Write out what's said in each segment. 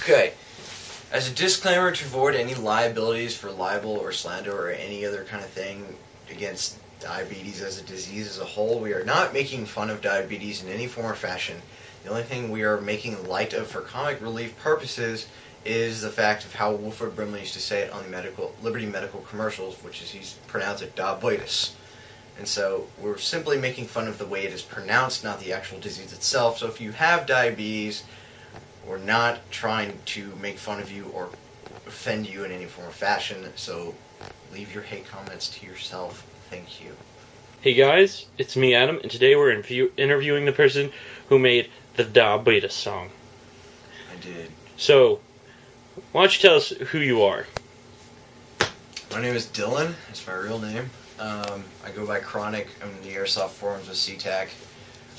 Okay, as a disclaimer to avoid any liabilities for libel or slander or any other kind of thing against diabetes as a disease as a whole, we are not making fun of diabetes in any form or fashion. The only thing we are making light of for comic relief purposes is the fact of how Wilford Brimley used to say it on the Liberty Medical commercials, which is he's pronounced it diabeetus. And so we're simply making fun of the way it is pronounced, not the actual disease itself. So if you have diabetes, we're not trying to make fun of you or offend you in any form or fashion. So leave your hate comments to yourself. Thank you. Hey guys, it's me Adam, and today we're interviewing the person who made the diabeetus song. I did. So, why don't you tell us who you are? My name is Dylan. That's my real name. I go by Chronic. I'm in the Airsoft forums with SeaTac.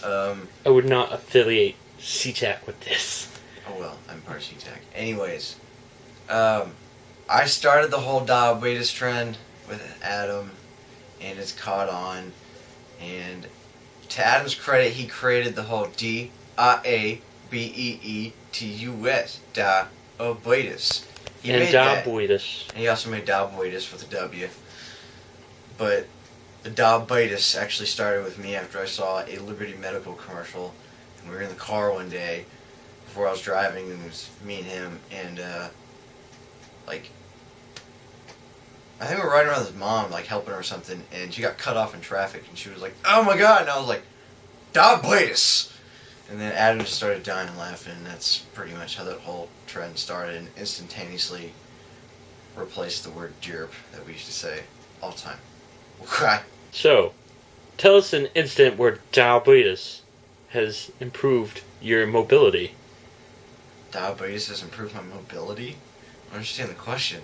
I would not affiliate SeaTac with this. Oh well, I'm part of SeaTac. Anyways, I started the whole diabetes trend with Adam, and it's caught on. And to Adam's credit, he created the whole diabeetus, diabetes. And diabetes. And he also made diabetes with a W. But the diabetes actually started with me after I saw a Liberty Medical commercial. And we were in the car one day before I was driving, and it was me and him, and I think we were riding around with his mom, helping her or something, and she got cut off in traffic, and she was like, "Oh my god," and I was like, "Diabetes!" And then Adam just started dying and laughing, and that's pretty much how that whole trend started, and instantaneously replaced the word jerp that we used to say all the time. We'll cry. So, tell us an instant where diabetes has improved your mobility. Diabetes has improved my mobility? I don't understand the question.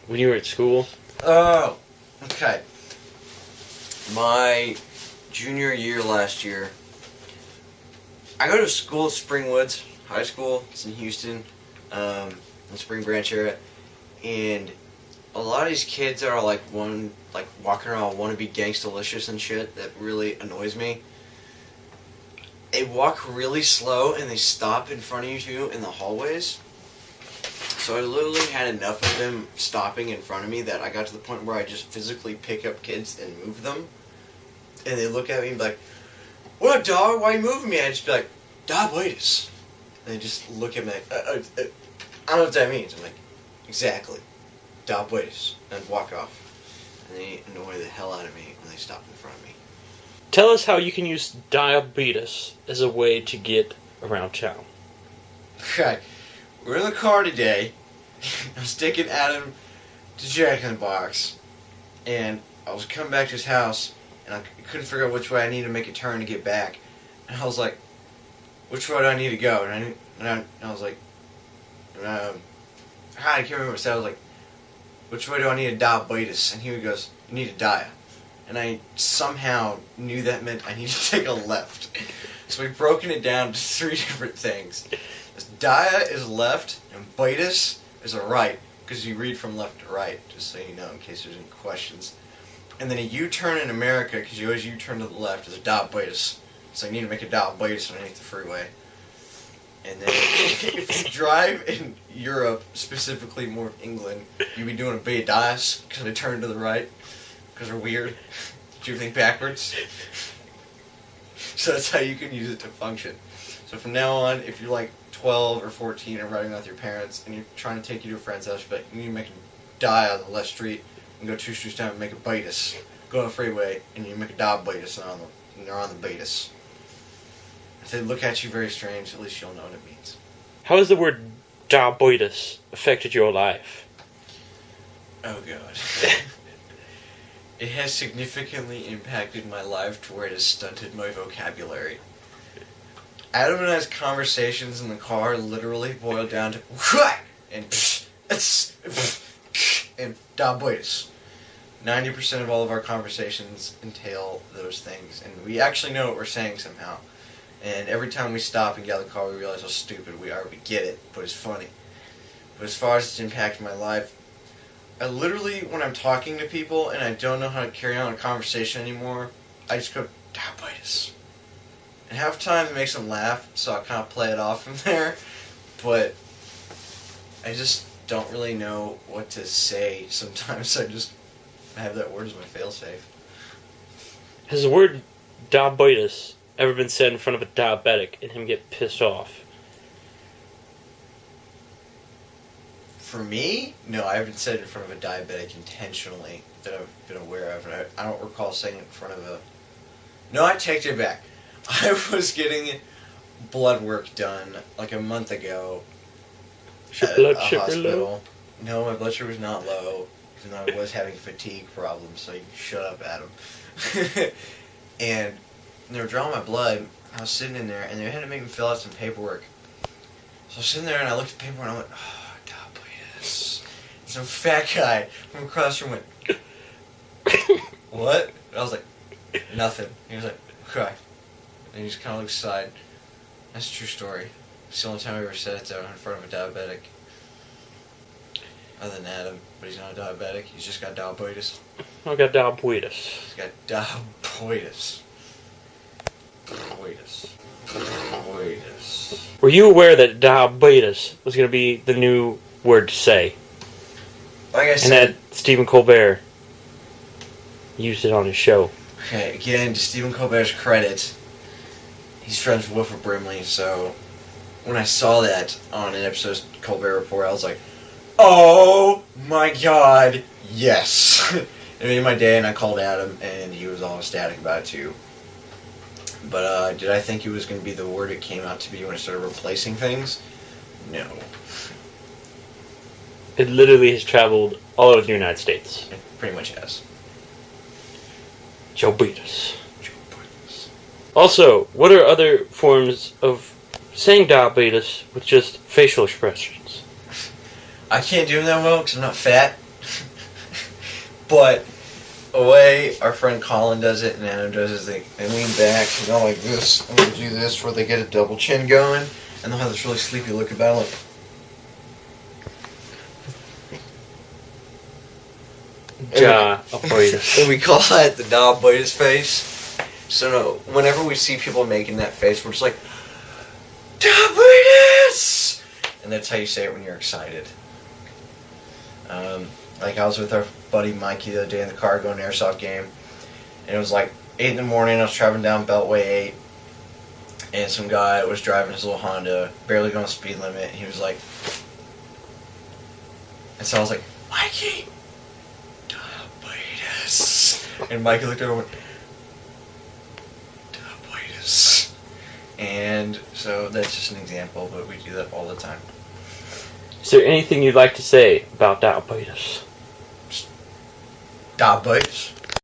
When you were at school? Oh, okay. My junior year last year, I go to school at Springwoods High School. It's in Houston, in the Spring Branch area, and a lot of these kids are walking around wanna be gangstalicious and shit. That really annoys me. They walk really slow and they stop in front of you in the hallways. So I literally had enough of them stopping in front of me that I got to the point where I just physically pick up kids and move them. And they look at me and be like, "What up, dog? Why are you moving me?" I just be like, "Diabetes." And they just look at me like, I don't know what that means. I'm like, "Exactly. Diabetes." And walk off. And they annoy the hell out of me when they stop in front of me. Tell us how you can use diabetes as a way to get around town. Okay. We're in the car today. I was taking Adam to Jack in the Box, and I was coming back to his house, and I couldn't figure out which way I needed to make a turn to get back. And I was like, "Which way do I need to go?" And I was like, I can't remember what I said. I was like, "Which way do I need a diabetes?" And he goes, "You need a dia." And I somehow knew that meant I needed to take a left. So we've broken it down to 3 different things. Dia is left, and betus is a right, because you read from left to right, just so you know, in case there's any questions. And then a U-turn in America, because you always U-turn to the left, is a diabetes. So you need to make a diabetes underneath the freeway. And then if you drive in Europe, specifically more of England, you'd be doing a betus, because they turn to the right, because they're weird. Do you think backwards? So that's how you can use it to function. So from now on, if you're 12 or 14 and riding with your parents and you're trying to take you to a friend's house, but you need to make a die on the left street and go 2 streets down and make a betus. Go on the freeway and you make a diabetes and they're on the betus. If they look at you very strange, at least you'll know what it means. How has the word diabetes affected your life? Oh god. It has significantly impacted my life to where it has stunted my vocabulary. Adam and I's conversations in the car literally boil down to and diabetes. 90% of all of our conversations entail those things, and we actually know what we're saying somehow. And every time we stop and get out of the car, we realize how stupid we are. We get it, but it's funny. But as far as it's impacted my life, I literally, when I'm talking to people and I don't know how to carry on a conversation anymore, I just go, diabetes. And half the time it makes them laugh, so I kind of play it off from there. But I just don't really know what to say sometimes. I just have that word as my failsafe. Has the word diabetes ever been said in front of a diabetic and him get pissed off? For me, no, I haven't said it in front of a diabetic intentionally that I've been aware of. And I don't recall saying it in front of a... No, I take it back. I was getting blood work done like a month ago Your at blood a sugar hospital. low? No, my blood sugar was not low, even though I was having fatigue problems, so you can shut up, Adam. And they were drawing my blood. I was sitting in there, and they had to make me fill out some paperwork. So I was sitting there, and I looked at the paperwork, and I went, oh, diabetes. Some fat guy from across the room went, what? And I was like, nothing. He was like, okay. And he just kind of looked aside. That's a true story. It's the only time I ever said it though in front of a diabetic. Other than Adam, but he's not a diabetic. He's just got diabetes. I got diabetes. He's got diabetes. Diabetes. Were you aware that diabetes was going to be the new word to say? Like I And said. that Stephen Colbert used it on his show. Okay, again, to Stephen Colbert's credit, he's friends with Wilford Brimley, so when I saw that on an episode of Colbert Report, I was like, oh my god, yes. It made my day, and I called Adam, and he was all ecstatic about it too. But did I think it was going to be the word it came out to be when I started replacing things? No. It literally has traveled all over the United States. It pretty much has. Diabetes. Also, what are other forms of saying diabetes with just facial expressions? I can't do them that well because I'm not fat. But the way our friend Colin does it and Adam does it is they lean back and go like this, and they do this where they get a double chin going, and they'll have this really sleepy look about it. Diabetes. And we call that the diabetes face. So no, whenever we see people making that face, we're just like, diabetes! And that's how you say it when you're excited. Like I was with our buddy Mikey the other day in the car going to an airsoft game, and it was like 8 in the morning, I was traveling down Beltway 8, and some guy was driving his little Honda, barely going the speed limit, and he was like, and so I was like, Mikey! Diabetes! And Mikey looked over and went, diabetes. And so that's just an example, but we do that all the time. Is there anything you'd like to say about diabetes? Diabetes.